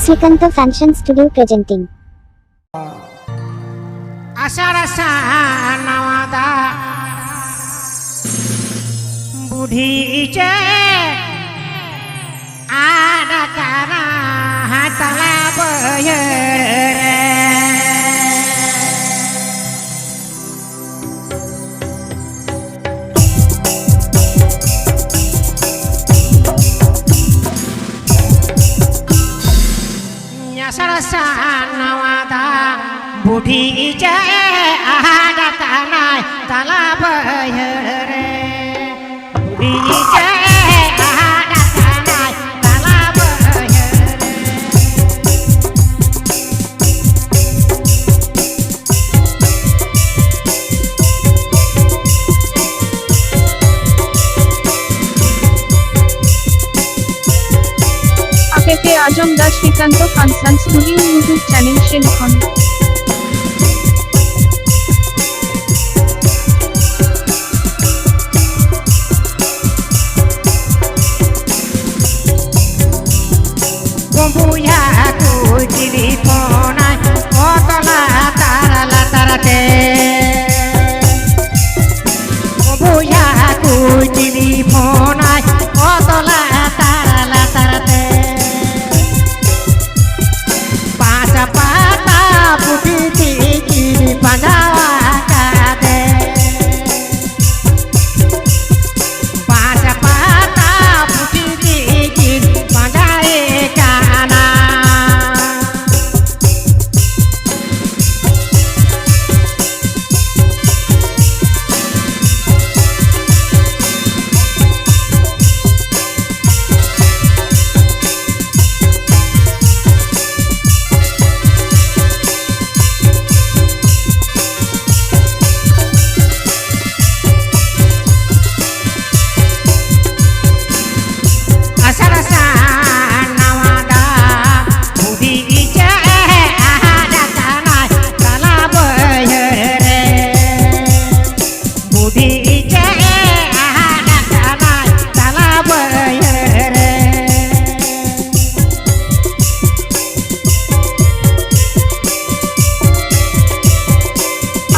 Srikanta Fashion Studio presenting. आषाढा Nawada बुढीचे आडकारा हाताला बयर आषाढा नावादा बुढीचे आडकाना ताला बयर बुढीचे आडकाना ताला बयर APP Ajamda Srikanta Fashion Studio YouTube channel Shinkhon. Kumpuya ku telepon otala tarala tarate Kumpuya ku telepon otala tarala tarate Pata pata putih kini panjawa kade Pata pata putih kini panjai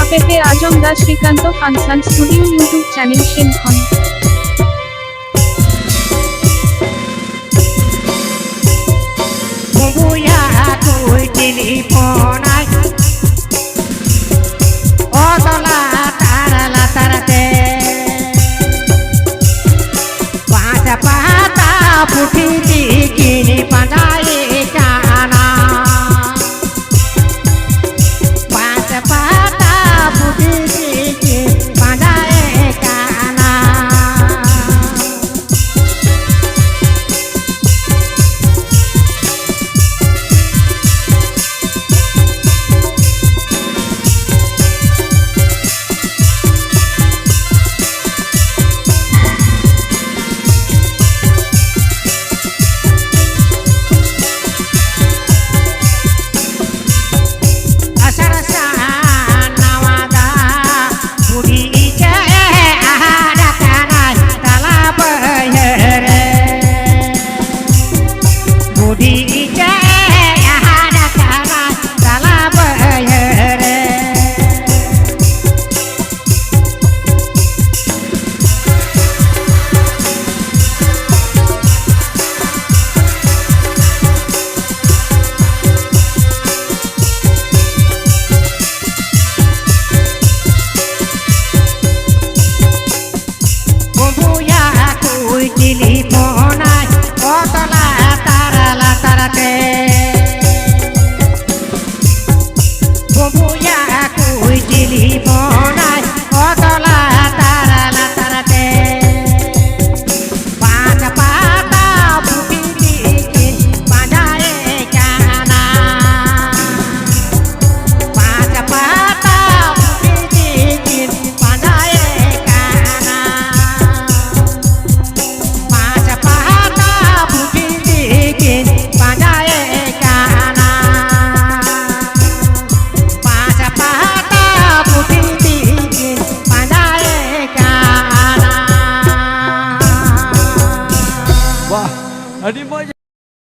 APP Ajamda Srikanta Fashion Studio YouTube channel Shinkhon. Kumpuya ku telepon otala tarala tarate Pata pata putih kini pandai kana Pata pata putih kini pandai kana telepon otala tarala tarate Kumpuya ku telepon otala tarala tarate Pata pata putih kini pandai kana Pata pata putih kini pandai kana Pata pata putih kini pandai kana Pata pata putih kini pandai kana Wah, Adi mau